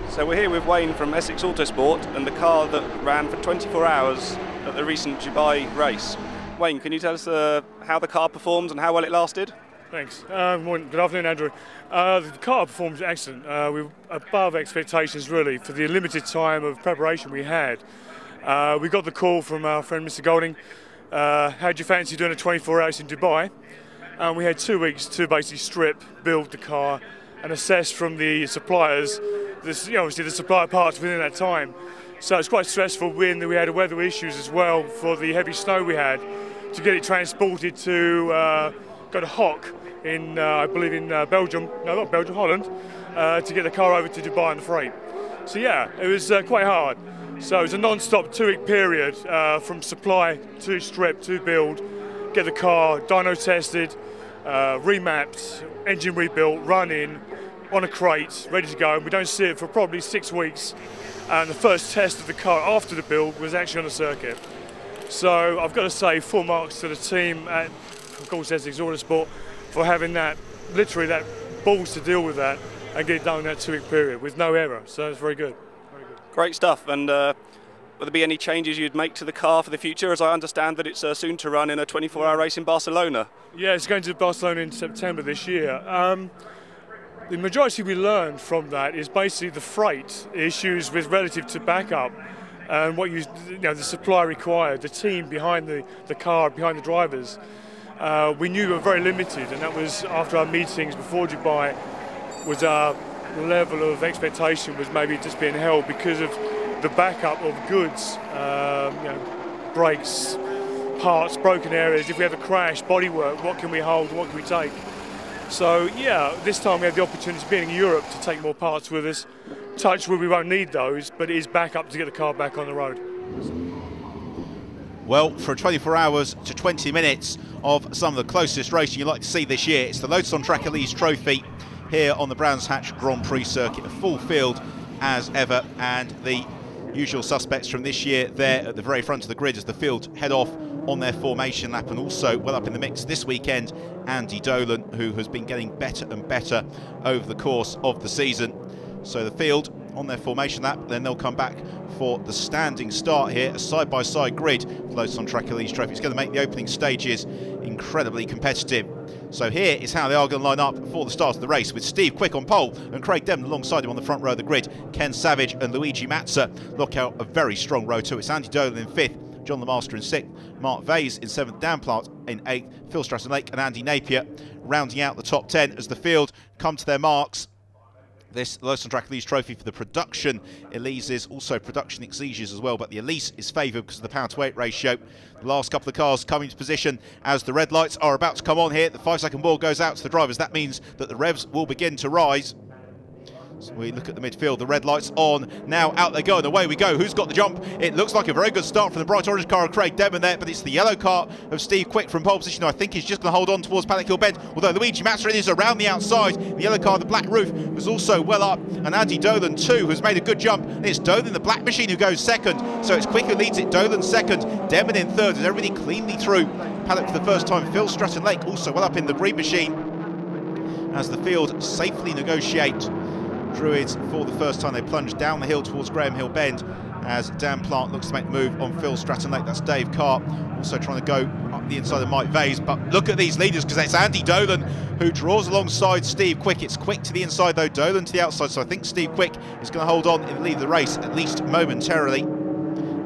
So we're here with Wayne from Essex Autosport and the car that ran for 24 hours at the recent Dubai race. Wayne, can you tell us how the car performed and how well it lasted? Thanks. Good afternoon, Andrew. The car performed excellent. We were above expectations, really, for the limited time of preparation we had. We got the call from our friend Mr. Golding. How do you fancy doing a 24 hours in Dubai? And we had 2 weeks to basically strip, build the car, and assess from the suppliers, obviously the supplier parts within that time. So it's quite stressful when we had weather issues as well for the heavy snow we had, to get it transported to go to Hock in, I believe in Belgium, no not Belgium, Holland, to get the car over to Dubai on the freight. So yeah, it was quite hard. So it was a non-stop 2-week period from supply to strip to build, get the car dyno tested, remapped, engine rebuilt, running on a crate, ready to go. And we don't see it for probably 6 weeks. And the first test of the car after the build was actually on the circuit. So I've got to say, full marks to the team at, of course, Essex Autosport for having that, literally that balls to deal with that and get it done in that 2-week period with no error. So it's very good. Very good. Great stuff. And will there be any changes you'd make to the car for the future? As I understand that it's soon to run in a 24-hour race in Barcelona. Yeah, it's going to Barcelona in September this year. The majority we learned from that is basically the freight issues with relative to backup and what the supply required, the team behind the car, behind the drivers. We knew we were very limited, and that was after our meetings before Dubai, was our level of expectation was maybe just being held because of the backup of goods, brakes, parts, broken areas. If we have a crash, bodywork, what can we hold, what can we take? So yeah, this time we had the opportunity, being in Europe, to take more parts with us. Touch wood, we won't need those, but it is backup to get the car back on the road. Well, for 24 hours to 20 minutes of some of the closest racing you'd like to see this year, it's the Lotus on Track Elise Trophy here on the Brands Hatch Grand Prix circuit. A full field as ever, and the usual suspects from this year there at the very front of the grid as the field head off on their formation lap. And also well up in the mix this weekend, Andy Dolan, who has been getting better and better over the course of the season. So the field on their formation lap, then they'll come back for the standing start here, a side-by-side grid. Lotus on Track Elise Trophy. It's going to make the opening stages incredibly competitive. So here is how they are going to line up for the start of the race, with Steve Quick on pole and Craig Demon alongside him on the front row of the grid. Ken Savage and Luigi Mazza look out a very strong row too. It's Andy Dolan in 5th, John Lemaster in 6th, Mark Vase in 7th, Dan Plant in 8th, Phil Stratton-Lake and Andy Napier rounding out the top 10 as the field come to their marks. This Lotus on Track Elise Trophy for the production Elises, also production Exiges as well, but the Elise is favoured because of the power to weight ratio. The last couple of cars coming to position as the red lights are about to come on here. The 5-second ball goes out to the drivers. That means that the revs will begin to rise. So we look at the midfield, the red lights on, now out they go and away we go. Who's got the jump? It looks like a very good start from the bright orange car of Craig Demon there, but it's the yellow car of Steve Quick from pole position, who I think is just going to hold on towards Paddock Hill Bend, although Luigi Mazza is around the outside. The yellow car, the black roof, was also well up, and Andy Dolan too, who's made a good jump. And it's Dolan, the black machine, who goes second, so it's Quick who leads it, Dolan second, Demon in third, and everybody cleanly through Paddock for the first time. Phil Stratton-Lake also well up in the green machine as the field safely negotiate. Druids, for the first time, they plunge down the hill towards Graham Hill Bend as Dan Plant looks to make the move on Phil Stratton-Lake. That's Dave Carr, also trying to go up the inside of Mike Vase. But look at these leaders, because it's Andy Dolan who draws alongside Steve Quick. It's Quick to the inside, though, Dolan to the outside. So I think Steve Quick is going to hold on in the lead of the race, at least momentarily,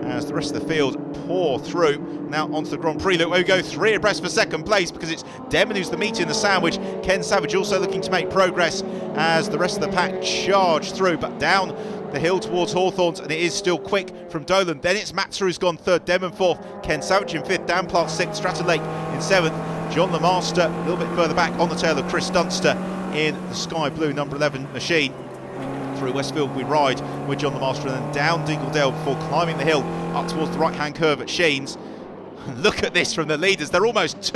as the rest of the field pour through. Now onto the Grand Prix look, where we go 3 abreast for second place, because it's Demon who's the meat in the sandwich. Ken Savage also looking to make progress as the rest of the pack charge through, but down the hill towards Hawthorns, and it is still Quick from Dolan. Then it's Mazza who's gone 3rd, Demon 4th, Ken Savage in 5th, Dan Plant 6th, Stratton-Lake in 7th, John Lemaster a little bit further back on the tail of Chris Dunster in the sky blue number 11 machine. Through Westfield we ride with John Lemaster, and then down Dingledale before climbing the hill up towards the right-hand curve at Sheens. Look at this from the leaders. They're almost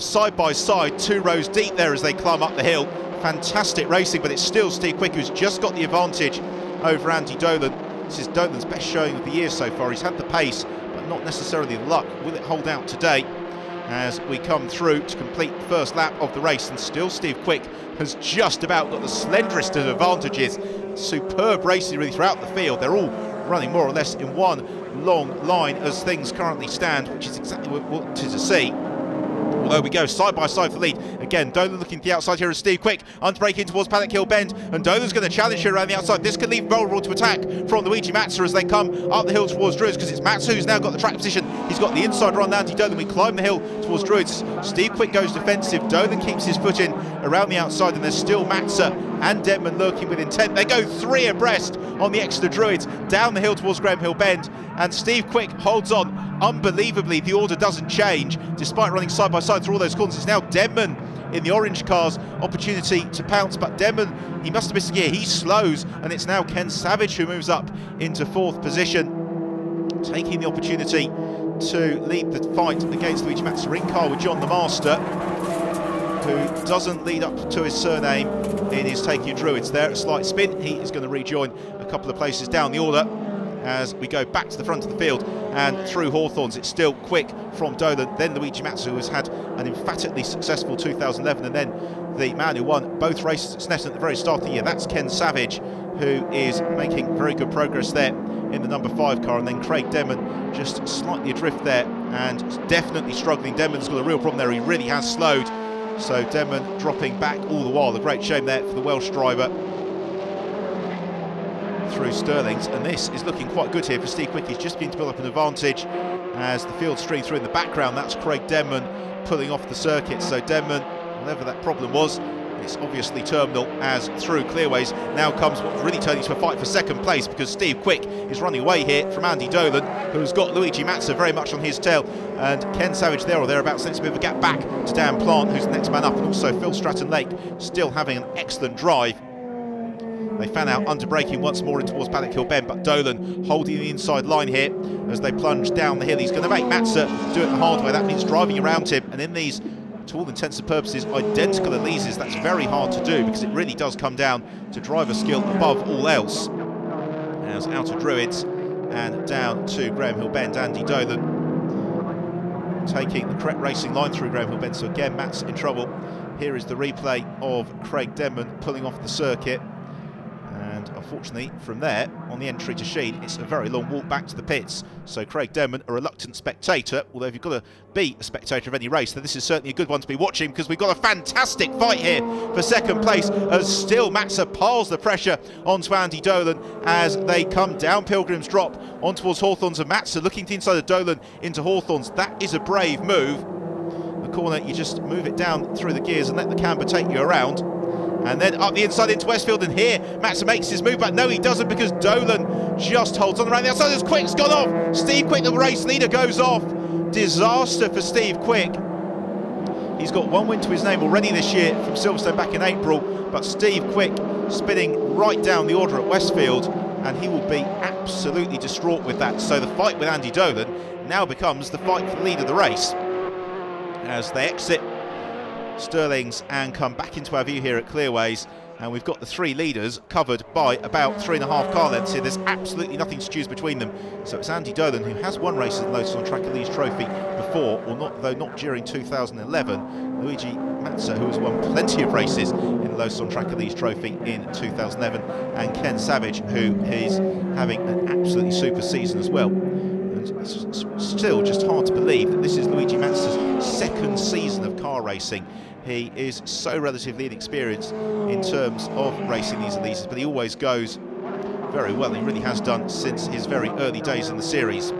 side by side, 2 rows deep there as they climb up the hill. Fantastic racing, but it's still Steve Quick who's just got the advantage over Andy Dolan. This is Dolan's best showing of the year so far. He's had the pace, but not necessarily the luck. Will it hold out today? as we come through to complete the first lap of the race, and still Steve Quick has just about got the slenderest of advantages. Superb racing really throughout the field. They're all running more or less in one long line as things currently stand, which is exactly what we wanted to see. Although we go side by side for the lead. Again, Dolan looking to the outside here as Steve Quick under-braking towards Paddock Hill Bend, and Dolan's going to challenge here around the outside. This could leave vulnerable to attack from Luigi Mazza as they come up the hill towards Druids, because it's Mazza who's now got the track position. He's got the inside run Andy Dolan. We climb the hill towards Druids. Steve Quick goes defensive. Dolan keeps his foot in around the outside, and there's still Mazza and Denman lurking with intent. They go 3 abreast on the Exeter Druids down the hill towards Graham Hill Bend, and Steve Quick holds on unbelievably. The order doesn't change despite running side by side through all those corners. It's now Denman in the orange car's opportunity to pounce, but Denman, he must have missed a gear. He slows, and it's now Ken Savage who moves up into 4th position, taking the opportunity to lead the fight against Luigi Mazza. In car with John the Master, who doesn't lead up to his surname in his taking of Druids. There, a slight spin. He is going to rejoin a couple of places down the order as we go back to the front of the field and through Hawthorns. It's still Quick from Dolan, then Luigi Mazza, who has had an emphatically successful 2011, and then the man who won both races at Snetton at the very start of the year. That's Ken Savage, who is making very good progress there in the number 5 car, and then Craig Denman just slightly adrift there and definitely struggling. Denman's got a real problem there. He really has slowed. So Denman dropping back all the while. A great shame there for the Welsh driver through Stirlings, and this is looking quite good here for Steve Quick. He's just beginning to build up an advantage as the field stream through in the background. That's Craig Denman pulling off the circuit. So Denman, whatever that problem was, it's obviously terminal, as through Clearways now comes what's really turning into a fight for second place, because Steve Quick is running away here from Andy Dolan, who's got Luigi Mazza very much on his tail, and Ken Savage there or thereabouts. It's a bit of a gap back to Dan Plant, who's the next man up, and also Phil Stratton-Lake still having an excellent drive. They fan out under braking once more in towards Paddock Hill Bend, but Dolan holding the inside line here as they plunge down the hill. He's going to make Mazza do it the hard way. That means driving around him, and in these, to all intents and purposes, identical Elises, that's very hard to do, because it really does come down to driver skill above all else. As out of Druids and down to Graham Hill Bend, Andy Dolan taking the correct racing line through Graham Hill Bend. So again, Matt's in trouble. Here is the replay of Craig Denman pulling off the circuit. And unfortunately, from there, on the entry to Sheen, it's a very long walk back to the pits. So Craig Denman, a reluctant spectator, although if you've got to be a spectator of any race, then this is certainly a good one to be watching, because we've got a fantastic fight here for second place, as still Mazza piles the pressure onto Andy Dolan as they come down Pilgrim's Drop on towards Hawthorns, and Mazza looking to the inside of Dolan into Hawthorns. That is a brave move. The corner, you just move it down through the gears and let the camber take you around. And then up the inside into Westfield, and here Mazza makes his move, but no, he doesn't, because Dolan just holds on around the outside as Quick's gone off. Steve Quick, the race leader, goes off. Disaster for Steve Quick. He's got 1 win to his name already this year from Silverstone back in April, but Steve Quick spinning right down the order at Westfield, and he will be absolutely distraught with that. So the fight with Andy Dolan now becomes the fight for the lead of the race as they exit Stirlings and come back into our view here at Clearways, and we've got the 3 leaders covered by about 3.5 car lengths here. There's absolutely nothing to choose between them. So it's Andy Dolan, who has won races at Lotus on Track Elise Trophy before, or not, though not during 2011. Luigi Mazza, who has won plenty of races in the Lotus on Track Elise Trophy in 2011, and Ken Savage, who is having an absolutely super season as well. It's still just hard to believe that this is Luigi Mazza's second season of car racing. He is so relatively inexperienced in terms of racing these Elises, but he always goes very well. He really has done since his very early days in the series.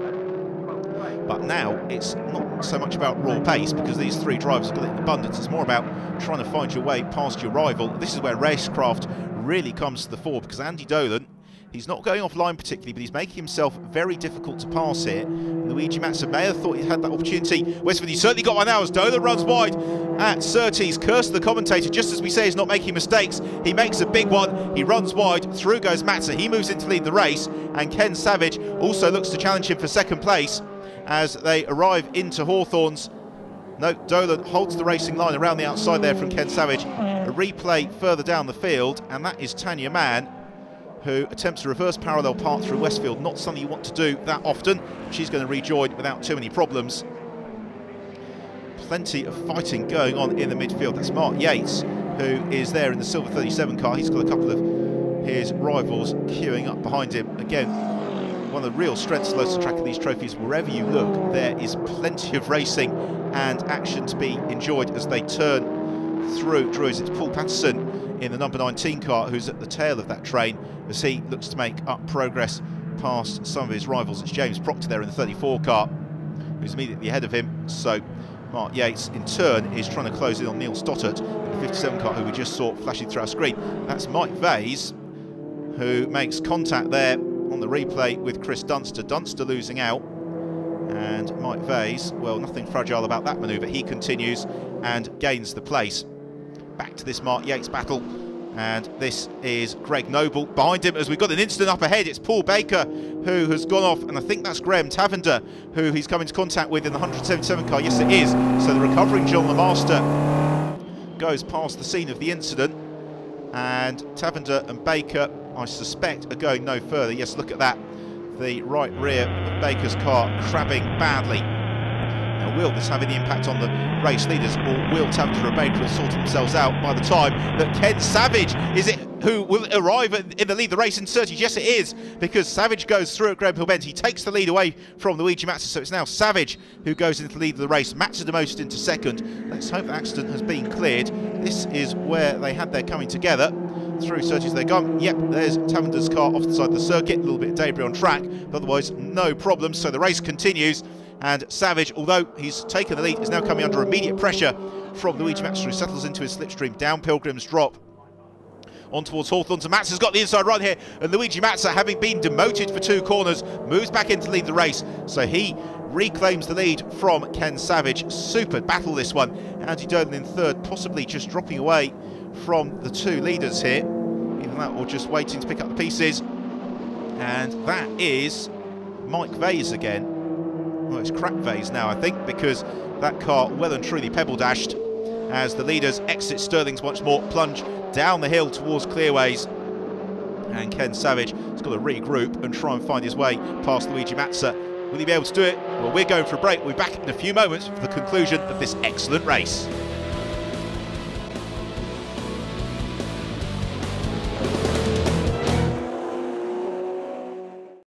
But now it's not so much about raw pace, because these 3 drivers have got it in abundance. It's more about trying to find your way past your rival. This is where racecraft really comes to the fore, because Andy Dolan, he's not going offline particularly, but he's making himself very difficult to pass here. Luigi Mazza may have thought he had that opportunity. Westford, he's certainly got one now as Dolan runs wide at Surtees. Curse the commentator, just as we say he's not making mistakes. He makes a big one, he runs wide, through goes Mazza. He moves in to lead the race, and Ken Savage also looks to challenge him for second place as they arrive into Hawthorns. No, Dolan holds the racing line around the outside there from Ken Savage. A replay further down the field, and that is Tanya Mann, who attempts a reverse parallel part through Westfield. Not something you want to do that often. She's going to rejoin without too many problems. plenty of fighting going on in the midfield. That's Mark Yates, who is there in the silver 37 car. He's got a couple of his rivals queuing up behind him. Again, one of the real strengths of Lotus Track Elite trophies, wherever you look, there is plenty of racing and action to be enjoyed as they turn through Druids. It's Paul Patterson in the number 19 car who's at the tail of that train as he looks to make up progress past some of his rivals. It's James Proctor there in the 34 car who's immediately ahead of him. So Mark Yates in turn is trying to close in on Neil Stottert in the 57 car who we just saw flashing through our screen. That's Mike Vase who makes contact there on the replay with Chris Dunster. Dunster losing out, and Mike Vase, well, nothing fragile about that manoeuvre. He continues and gains the place. Back to this Mark Yates battle, and this is Greg Noble behind him as we've got an incident up ahead. It's Paul Baker who has gone off, and I think that's Graham Tavender who he's come into contact with in the 177 car. Yes, it is. So the recovering John Lemaster goes past the scene of the incident, and Tavender and Baker, I suspect, are going no further. Yes, look at that. The right rear of Baker's car crabbing badly. Now, will this have any impact on the race leaders, or will Tavender and Baker have sorted themselves out by the time that Ken Savage is it who will arrive in the lead of the race in 30s? Yes, it is, because Savage goes through at Graham Hill Bend. He takes the lead away from Luigi Mazza, so it's now Savage who goes into the lead of the race. Mazza demoted into second. Let's hope the accident has been cleared. This is where they had their coming together. Through 30s they go. Yep, there's Tavender's car off the side of the circuit. A little bit of debris on track, but otherwise no problem. So the race continues, and Savage, although he's taken the lead, is now coming under immediate pressure from Luigi Mazza, who settles into his slipstream down Pilgrim's Drop on towards Hawthorne. So Mazza's got the inside run here, and Luigi Mazza, having been demoted for 2 corners, moves back in to lead the race. So he reclaims the lead from Ken Savage. Super battle this one. Andy Durden in third, possibly just dropping away from the 2 leaders here. Either that or just waiting to pick up the pieces. And that is Mike Vase again. Well, it's Crap Vase now, I think, because that car well and truly pebble dashed as the leaders exit Stirling's once more, plunge down the hill towards Clearways. And Ken Savage has got to regroup and try and find his way past Luigi Mazza. Will he be able to do it? Well, we're going for a break. We'll be back in a few moments for the conclusion of this excellent race.